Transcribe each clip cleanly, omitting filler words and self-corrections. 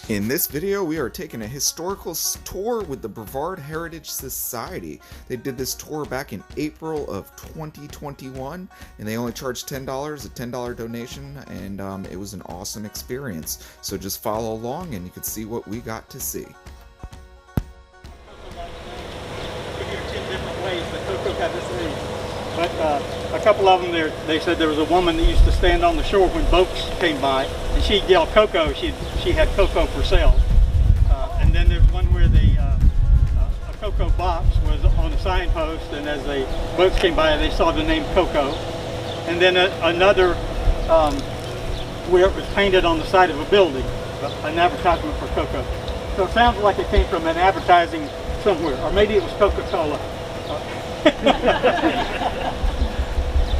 In this video, we are taking a historical tour with the Brevard Heritage Society. They did this tour back in April of 2021, and they only charged $10, a $10 donation, and it was an awesome experience. So just follow along and you can see what we got to see. But a couple of them, they said there was a woman that used to stand on the shore when boats came by, and she'd yell cocoa. She had cocoa for sale. And then there's one where a cocoa box was on a signpost, and as the boats came by, they saw the name Cocoa. And then another where it was painted on the side of a building, an advertisement for cocoa. So it sounds like it came from an advertising somewhere, or maybe it was Coca-Cola.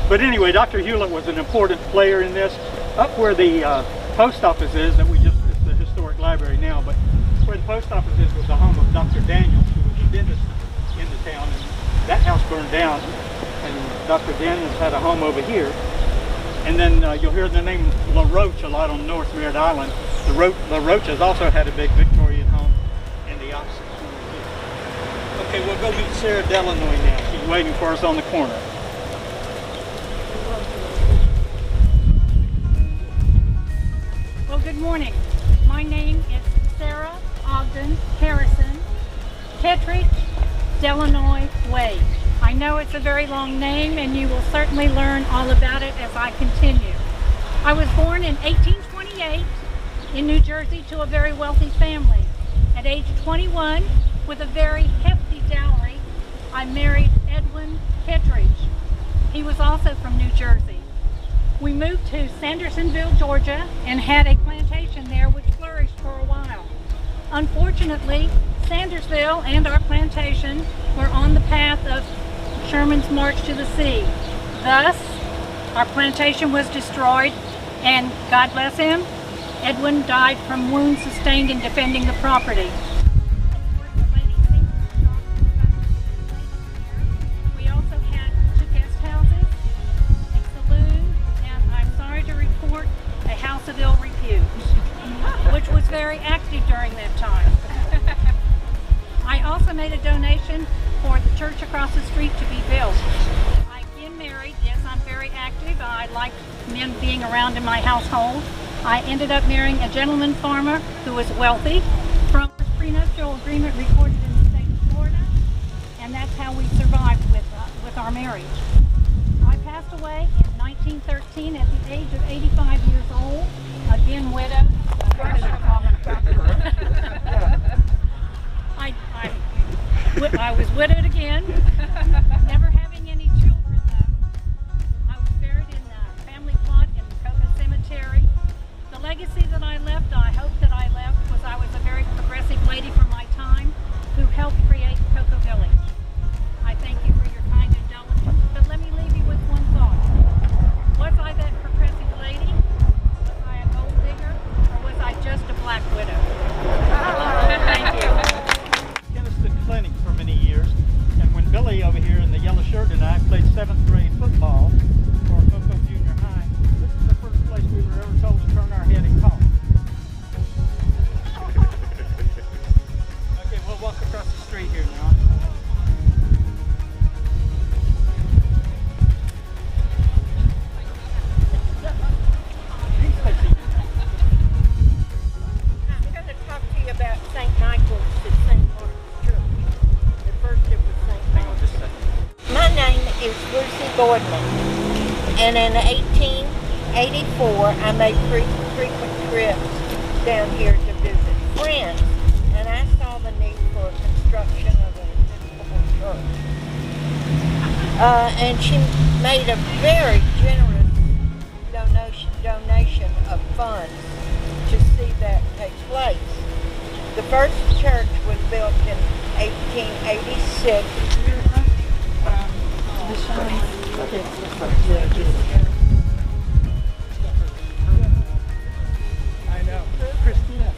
But anyway, Dr. Hewlett was an important player in this. Up where the post office is, it's the historic library now, but where the post office is was the home of Dr. Daniels, who was a dentist in the town, and that house burned down, and Dr. Daniels had a home over here. And then you'll hear the name La Roche a lot on North Merritt Island. The Roches also had a big Victorian home in the opposite corner. Okay, we'll go meet Sarah Delanoy now. She's waiting for us on the corner. Well, good morning. My name is Sarah Ogden Harrison Petrich Delanoy Wade. I know it's a very long name, and you will certainly learn all about it as I continue. I was born in 1828 in New Jersey to a very wealthy family. At age 21, with a very hefty dowry, I married Edwin Petrich. He was also from New Jersey. We moved to Sandersonville, Georgia, and had a plantation there which flourished for a while. Unfortunately, Sandersville and our plantation were on the path of Sherman's march to the sea. Thus, our plantation was destroyed, and God bless him, Edwin died from wounds sustained in defending the property. We also had 2 guest houses, a saloon, and I'm sorry to report, a house of ill repute, which was very active during that time. I also made a donation for the church across the street to be built. I again married. Yes, I'm very active. I like men being around in my household. I ended up marrying a gentleman farmer who was wealthy from a prenuptial agreement recorded in the state of Florida, and that's how we survived with our marriage. I passed away in 1913 at the age of 85 years old, again widowed. I was widowed again, never having any children though. I was buried in a family plot in Cocoa Cemetery. The legacy that I left, I hope that I left, was I was a very progressive lady for my time who helped create Cocoa Village. I thank you for your kind indulgence, but let me leave you with one thought. Was I that progressive lady? Was I a gold digger? Or was I just a black widow? Thank you. Clinic for many years, and when Billy over here in the yellow shirt and I played 7th grade football for Cocoa Junior High, this is the first place we were ever told to turn our head and call. Okay, we'll walk across the street here now. I'm going to talk to you about St. Michael's at St. Mark's Church. At first it was St. Mark's. My name is Lucy Boardman, and in 1884 I made frequent trips down here to visit friends, and I saw the need for construction of an Episcopal church. And she made a very generous donation of funds to see that take place. The first church was built in 1886. I know. Christina.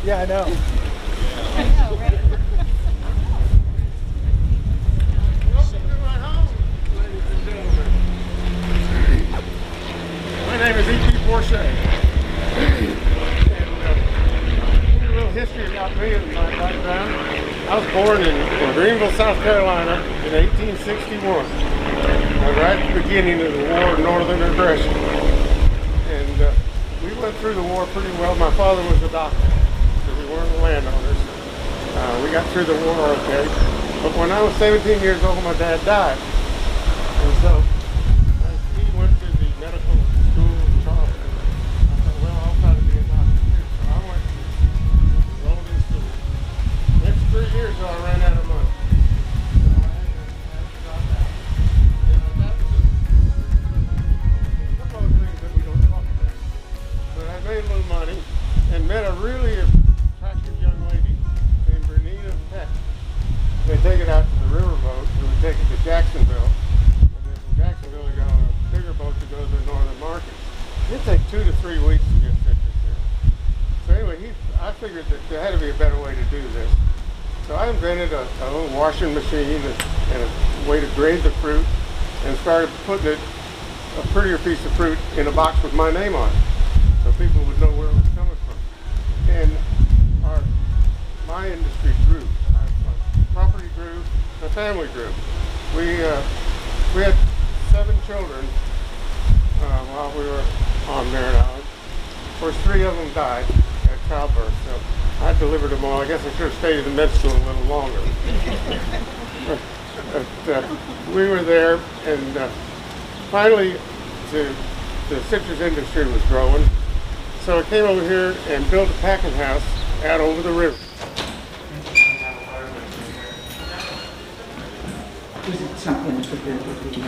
Yeah, I know. Welcome to my home, ladies and gentlemen. My name is E.P. Porche. And history about me and my background. I was born in Greenville, South Carolina in 1861. Right at the beginning of the War of Northern Aggression. And we went through the war pretty well. My father was a doctor, so we weren't landowners. We got through the war okay. But when I was 17 years old, my dad died. And so he went to the medical school in Charleston. I thought, well, I'll try to be a doctor too. So I went and enrolled in school. Next 3 years, I ran out of money. So I had to drop out. And that was a couple of things that we don't talk about. But I made a little money and met a really attractive young lady named Bernita Peck. They take it out to the riverboat, and we take it to Jacksonville. And then from Jacksonville, we go on a bigger boat to go to the northern market. It'd take 2 to 3 weeks to get citrus there. So anyway, I figured that there had to be a better way to do this. So I invented a little washing machine and a way to grade the fruit, and started putting a prettier piece of fruit in a box with my name on it, so people would know where it was coming from. And my industry grew. Property grew, the family grew. We had 7 children while we were on Merritt Island. Of course, 3 of them died at childbirth, so I delivered them all. I guess I should have stayed in med school a little longer. But we were there, and finally the citrus industry was growing. So I came over here and built a packing house out over the river. Is it something to do with the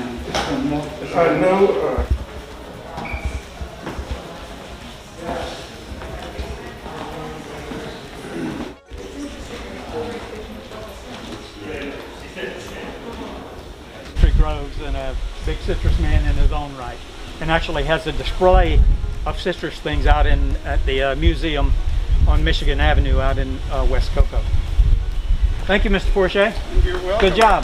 No. Tree grows and a big citrus man in his own right, and actually has a display of citrus things out at the museum on Michigan Avenue out in West Cocoa. Thank you, Mr. Forche. You're welcome. Good job.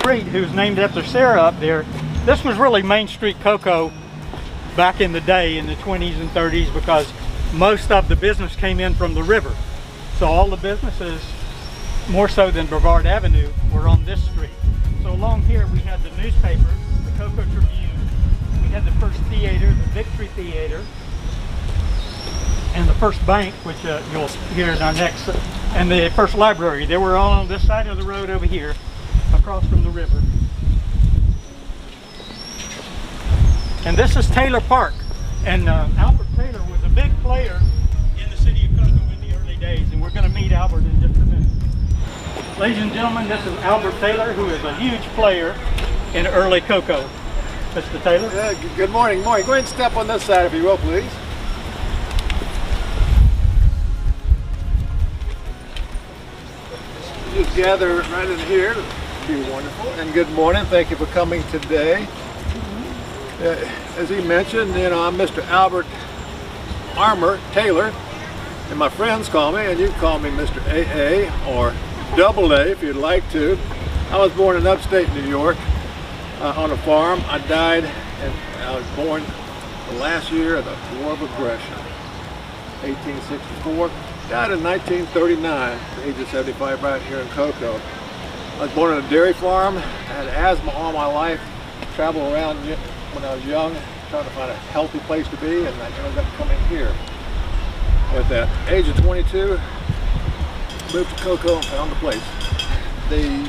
Street, who's named after Sarah up there, this was really Main Street cocoa back in the day in the 20s and 30s, because most of the business came in from the river. So all the businesses, more so than Brevard Avenue, were on this street. So along here we had the newspaper, the Cocoa Tribune, we had the first theater, the Victory Theater, and the first bank, which you'll hear in our next, and the first library. They were all on this side of the road over here, across from the river. And this is Taylor Park, and Albert Taylor was a big player in the city of Cocoa in the early days, and we're going to meet Albert in just a minute. Ladies and gentlemen, this is Albert Taylor, who is a huge player in early cocoa. Mr. Taylor? Good morning. Go ahead and step on this side if you will, please. Just gather right in here. Be wonderful. And good morning. Thank you for coming today. As he mentioned, I'm Mr. Albert Armour Taylor, and my friends call me, and you call me Mr. AA or Double A if you'd like to. I was born in upstate New York on a farm. I died, and I was born the last year of the War of Aggression, 1864. Died in 1939, at the age of 75, right here in Cocoa. I was born on a dairy farm. I had asthma all my life. Traveled around when I was young, trying to find a healthy place to be, and I ended up coming here. At the age of 22, moved to Cocoa and found the place. The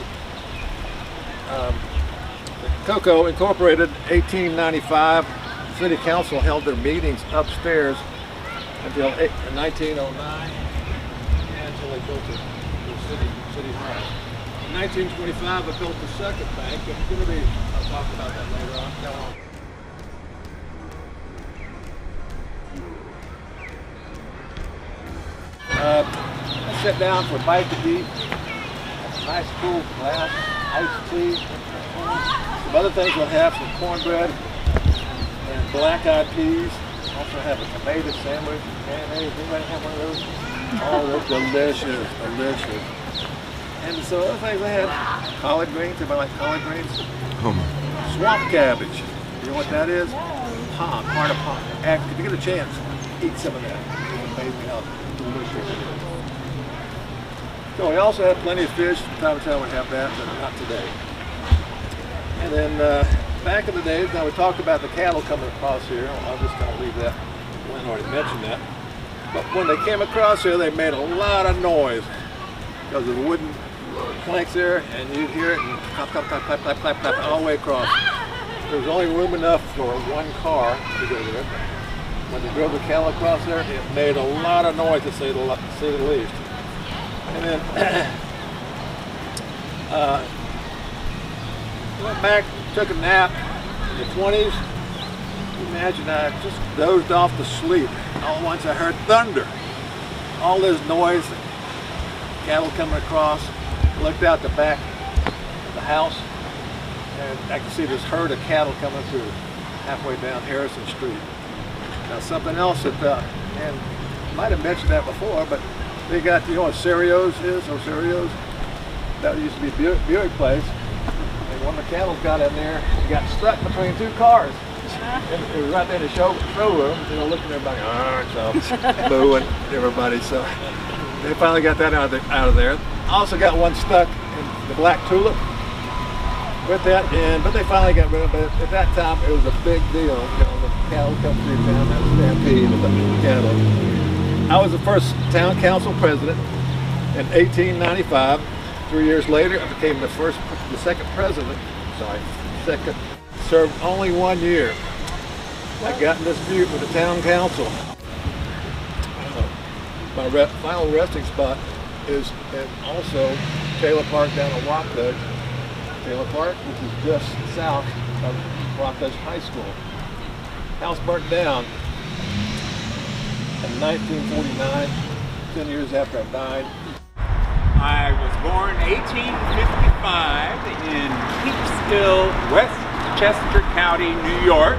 Cocoa Incorporated 1895. The City Council held their meetings upstairs until 1909, until they built the city hall. In 1925, I built the second bank, and I'll talk about that later on. I sit down for a bite to eat, nice cool glass, iced tea, some other things we'll have, some cornbread and black-eyed peas. Also have a tomato sandwich, mayonnaise. Anybody have one of those? Oh, those delicious, delicious. And so other things I had, collard greens. Everybody like collard greens? Swamp cabbage. You know what that is? Palm, heart of palm. If you get a chance, eat some of that. It's amazing how delicious it is. So we also have plenty of fish. From time to time we have that, but not today. And then back in the days, now we talked about the cattle coming across here. I'll just kind of leave that. Glenn already mentioned that. But when they came across here, they made a lot of noise because of the wooden planks there, and you'd hear it and clap, clap, clap, clap, clap, clap, clap, all the way across. There was only room enough for one car to go there. When they drove the cattle across there, it made a lot of noise, to say the least. And then went back, took a nap in the 20s. Imagine I just dozed off to sleep. All at once I heard thunder. All this noise, cattle coming across. Looked out the back of the house, and I could see this herd of cattle coming through halfway down Harrison Street. Now something else that, and I might have mentioned that before, but they got, you know what Cerio's is, or Cerio's? That used to be Buick place. And one of the cattle got in there, got stuck between two cars. And it was right there in the showroom, you know, looking at everybody, so booing everybody. So they finally got that out of there. Also got one stuck in the black tulip with that, but they finally got rid of it. At that time, it was a big deal. You know, the cattle come through town, that was stampede of the cattle. I was the first town council president in 1895. 3 years later, I became the second president. Served only 1 year. I got in dispute with the town council. My final resting spot is also Taylor Park down at Waukdale. Taylor Park, which is just south of Waukdale High School. House burnt down in 1949, 10 years after I died. I was born 1855 in Peekskill, Westchester County, New York.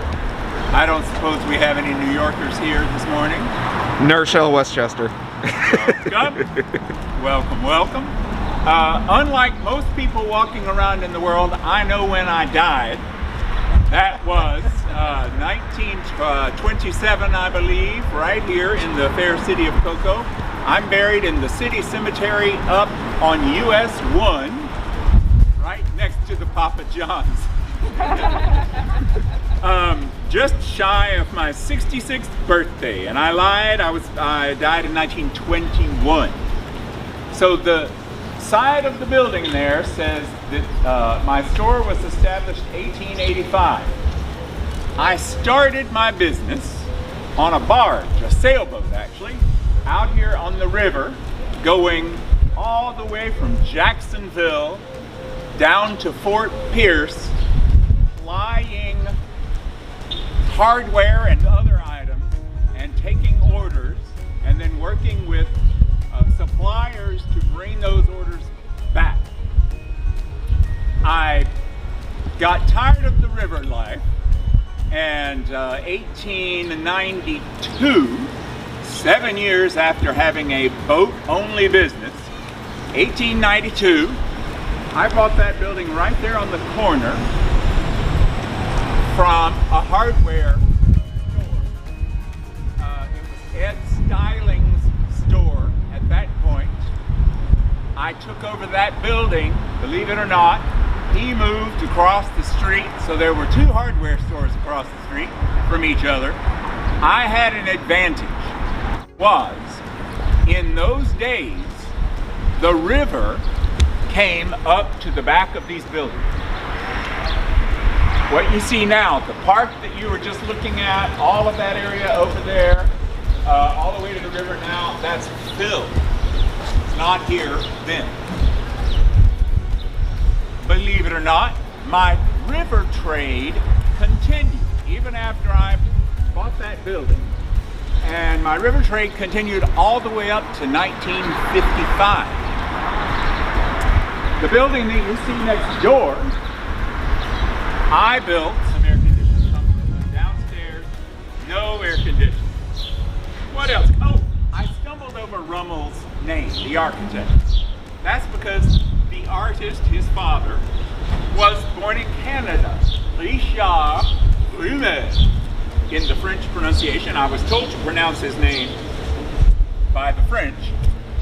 I don't suppose we have any New Yorkers here this morning. Nershell, Westchester. Welcome, welcome. Unlike most people walking around in the world, I know when I died. That was 1927, I believe, right here in the fair city of Cocoa. I'm buried in the city cemetery up on US 1, right next to the Papa John's. Just shy of my 66th birthday, and I lied. I died in 1921. So the side of the building there says that my store was established 1885. I started my business on a barge, a sailboat actually, out here on the river, going all the way from Jacksonville down to Fort Pierce, flying hardware and other items and taking orders, and then working with suppliers to bring those orders back. I got tired of the river life, and 1892, 7 years after having a boat-only business, 1892, I bought that building right there on the corner from a hardware store. It was Ed Styling's store at that point. I took over that building, believe it or not. He moved across the street, so there were two hardware stores across the street from each other. I had an advantage. In those days, the river came up to the back of these buildings. What you see now, the park that you were just looking at, all of that area over there, all the way to the river now, that's filled. It's not here then. Believe it or not, my river trade continued even after I bought that building. And my river trade continued all the way up to 1955. The building that you see next door, I built some air conditioning. Downstairs, no air conditioning. What else? Oh, I stumbled over Rummel's name, the architect. That's because the artist, his father, was born in Canada, Richard Rubin. in the French pronunciation. I was told to pronounce his name by the French,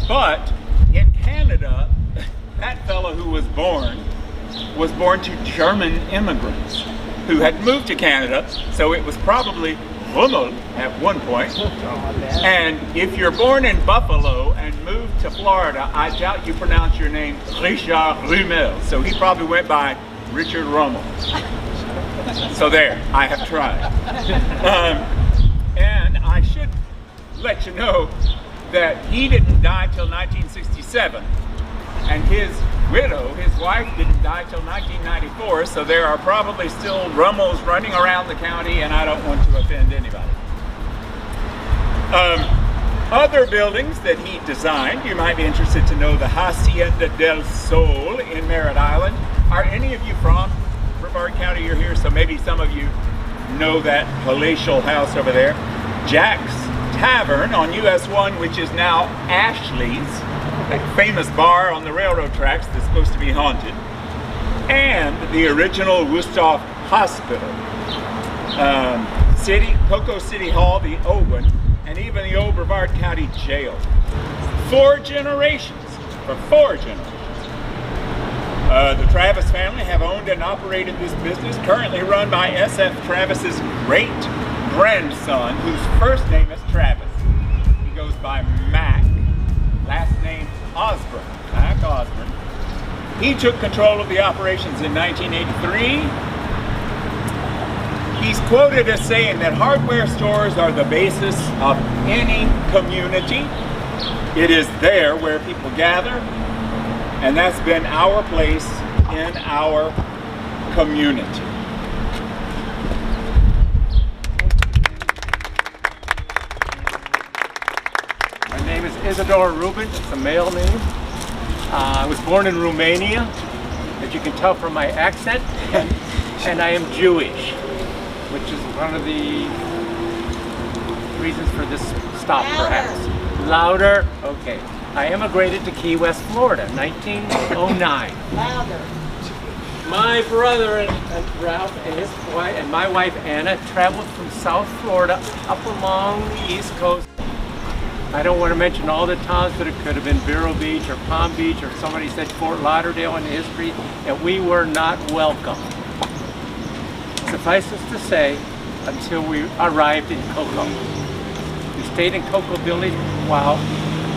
but in Canada, that fellow who was born to German immigrants who had moved to Canada, so it was probably Rummel at one point. And if you're born in Buffalo and moved to Florida, I doubt you pronounce your name Richard Rummel, so he probably went by Richard Rummel. So there, I have tried. And I should let you know that he didn't die till 1967, and his widow, his wife, didn't die till 1994, so there are probably still Rummels running around the county, and I don't want to offend anybody. Other buildings that he designed, you might be interested to know the Hacienda del Sol in Merritt Island. Are any of you from Brevard County? You're here, so maybe some of you know that palatial house over there. Jack's Tavern on US 1, which is now Ashley's, that famous bar on the railroad tracks that's supposed to be haunted, and the original Wusthof Hospital, Cocoa City Hall, the old one, and even the old Brevard County Jail. 4 generations, for 4 generations. The Travis family have owned and operated this business, currently run by S.F. Travis's great-grandson, whose first name is Travis. He goes by Mac, last name Osborne, Mac Osborne. He took control of the operations in 1983. He's quoted as saying that hardware stores are the basis of any community. It is there where people gather, and that's been our place in our community. My name is Isadora Rubin. It's a male name. I was born in Romania, as you can tell from my accent, and I am Jewish, which is one of the reasons for this stop, perhaps. Louder? Okay. I immigrated to Key West, Florida, 1909. Louder. My brother and Ralph and his wife and my wife Anna traveled from South Florida up along the East Coast. I don't want to mention all the towns, but it could have been Vero Beach or Palm Beach, or somebody said Fort Lauderdale in the history, and we were not welcome. Suffice it to say, until we arrived in Cocoa. We stayed in Cocoa Village while,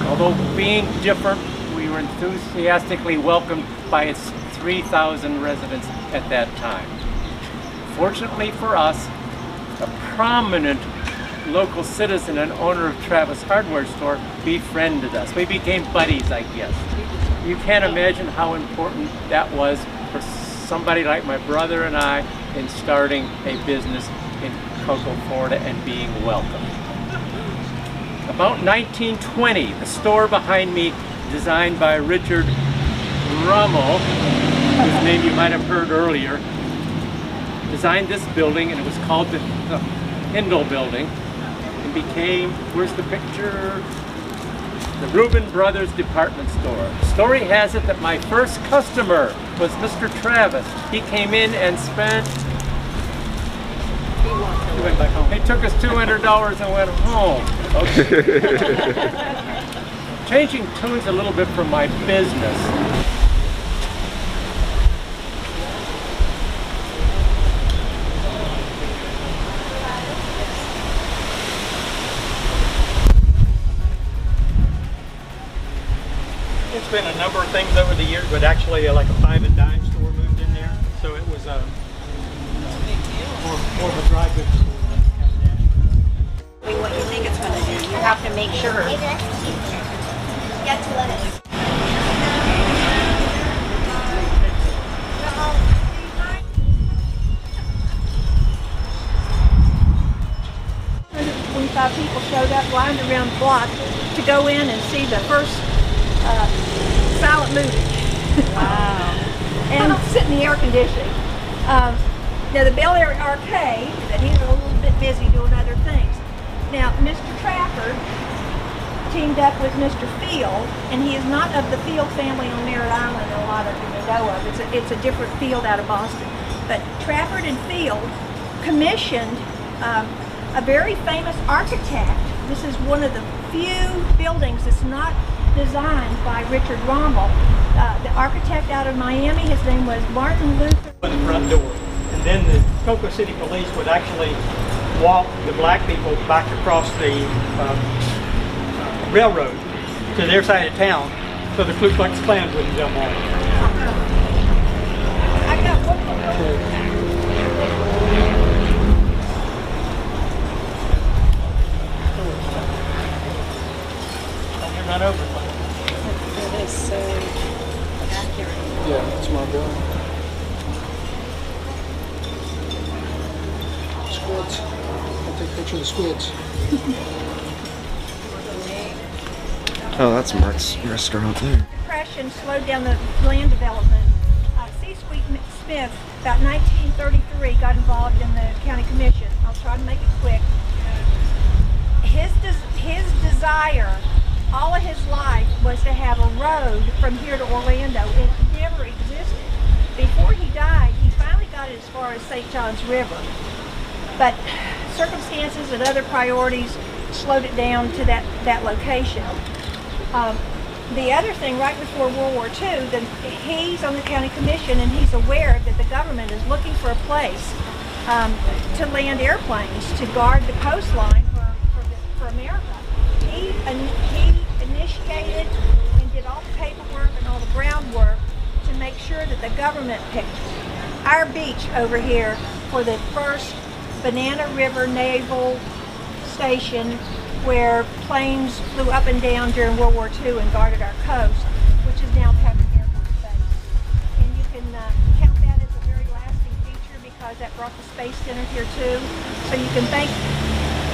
although being different, we were enthusiastically welcomed by its 3,000 residents at that time. Fortunately for us, a prominent local citizen and owner of Travis Hardware Store befriended us. We became buddies, I guess. You can't imagine how important that was for somebody like my brother and I in starting a business in Cocoa, Florida, and being welcomed. About 1920, the store behind me, designed by Richard Rummel, whose name you might have heard earlier, designed this building, and it was called the Hindle Building, and became, where's the picture? The Rubin Brothers Department Store. The story has it that my first customer was Mr. Travis. He came in and spent, he went back home. He took us $200 and went home. Okay. Changing tunes a little bit from my business. It's been a number of things over the years, but actually like a 5 and dime store moved in there, so it was more of a dry goods store. What you think it's going to do, you have to make sure. People showed up lined around the block to go in and see the first silent movie. Wow. And sit in the air conditioning. Now the Bel Air Arcade, that he's a little bit busy doing other things. Now Mr. Trafford teamed up with Mr. Field, and he is not of the Field family on Merritt Island that a lot of you may know of. It's a different Field out of Boston. But Trafford and Field commissioned a very famous architect. This is one of the few buildings that's not designed by Richard Rommel. The architect out of Miami, his name was Martin Luther. By the front door. And then the Cocoa City Police would actually walk the black people back across the railroad to their side of town so the Ku Klux Klan wouldn't come on. I got one more. Don't get run over. It is so accurate. Yeah, that's my boy. Squids. I'll take a picture of the squids. Oh, that's Mark's restaurant there. Depression slowed down the land development. C. Sweet Smith, about 1933, got involved in the county commission. I'll try to make it quick. His desire, all of his life, was to have a road from here to Orlando. It never existed. Before he died, he finally got it as far as St. John's River. But circumstances and other priorities slowed it down to that location. The other thing, right before World War II, he's on the county commission and he's aware that the government is looking for a place to land airplanes to guard the coastline for America. He initiated and did all the paperwork and all the groundwork to make sure that the government picked our beach over here for the first Banana River Naval Station, where planes flew up and down during World War II and guarded our coast, which is now Patrick Air Force Base. And you can count that as a very lasting feature because that brought the Space Center here too. So you can thank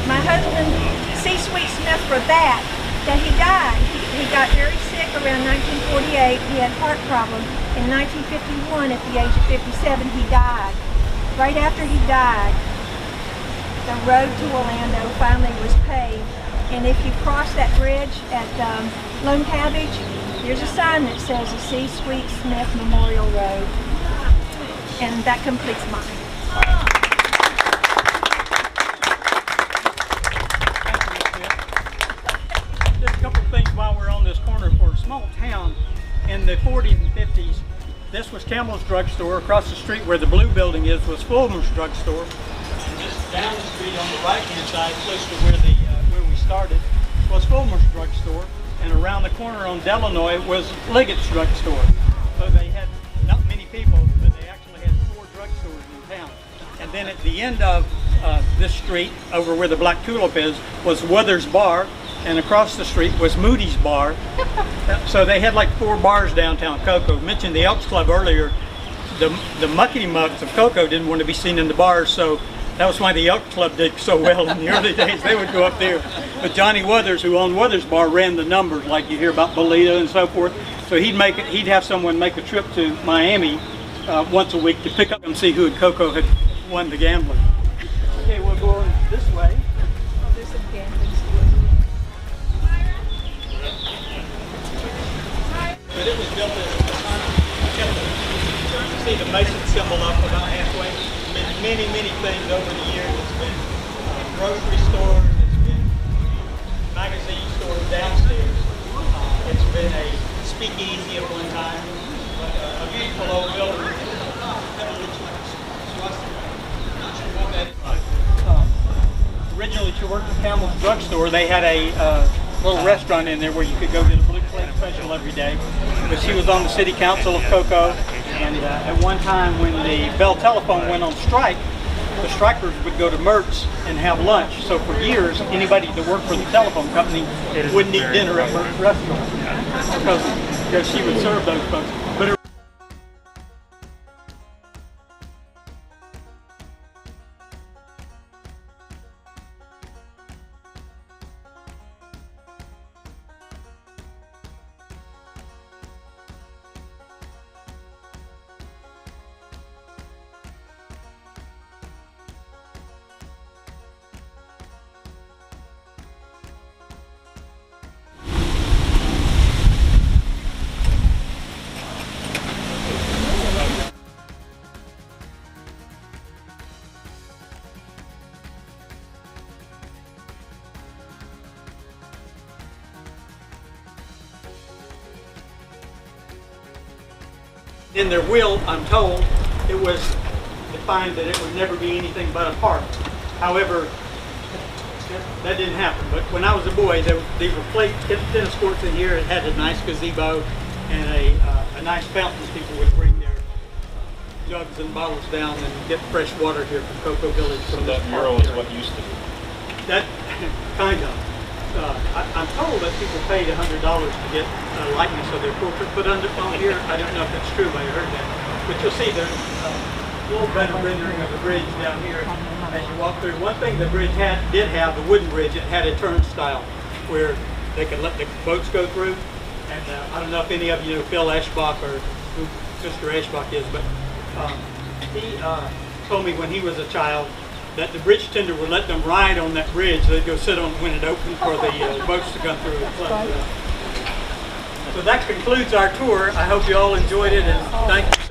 my husband, C. Sweet Smith, for that he died. He got very sick around 1948. He had heart problems. In 1951, at the age of 57, he died. Right after he died, the road to Orlando finally was paved. And if you cross that bridge at Lone Cabbage, there's a sign that says the C. Sweet Smith Memorial Road. And that completes mine. Just a couple of things while we're on this corner. For a small town in the 40s and 50s, this was Campbell's Drugstore. Across the street where the blue building is was Fulmer's Drugstore. And just down the street on the right-hand side, close to where we started, was Fulmer's Drugstore. And around the corner on Delanoy was Liggett's Drugstore. So they had not many people, but they actually had 4 drugstores in town. And then at the end of this street, over where the Black Tulip is, was Weathers Bar. And across the street was Moody's Bar. So they had like 4 bars downtown Cocoa. I mentioned the Elks Club earlier. The muckety mucks of Cocoa didn't want to be seen in the bars, so that was why the Elks Club did so well in the early days. They would go up there. But Johnny Weathers, who owned Weathers Bar, ran the numbers, like you hear about Bolita and so forth. So he'd have someone make a trip to Miami once a week to pick up and see who in Cocoa had won the gambling. Okay, we'll go this way. Oh, there's some gambling. But it was built as a temple. You see the Mason symbol up about halfway. It's been many things over the years. It's been grocery stores, it's been magazine stores downstairs. It's been a speakeasy at one time. But a beautiful old building. Originally to work at Campbell's Drugstore, they had a little restaurant in there where you could go get a blue plate special every day. But she was on the city council of Cocoa, and at one time when the Bell Telephone went on strike, the strikers would go to Mertz and have lunch. So for years, anybody that worked for the telephone company wouldn't eat dinner at Mertz restaurant because she would serve those folks. But In their will, I'm told, it was defined that it would never be anything but a park. However, that didn't happen. But when I was a boy, these were tennis courts in here. It had a nice gazebo and a nice fountain. People would bring their jugs and bottles down and get fresh water here from Cocoa Village. So that mural is what used to be? That, kind of. I'm told that people paid $100 to get a likeness of their portrait put on here. I don't know if that's true, but I heard that. But you'll see there's a little better rendering of the bridge down here as you walk through. One thing the bridge did have, the wooden bridge, it had a turnstile where they could let the boats go through. And I don't know if any of you know Phil Eschbach or who Mr. Eschbach is, but he told me when he was a child that the bridge tender would let them ride on that bridge. They'd go sit on it when it opened for the boats to come through. So that concludes our tour. I hope you all enjoyed it, and thank you.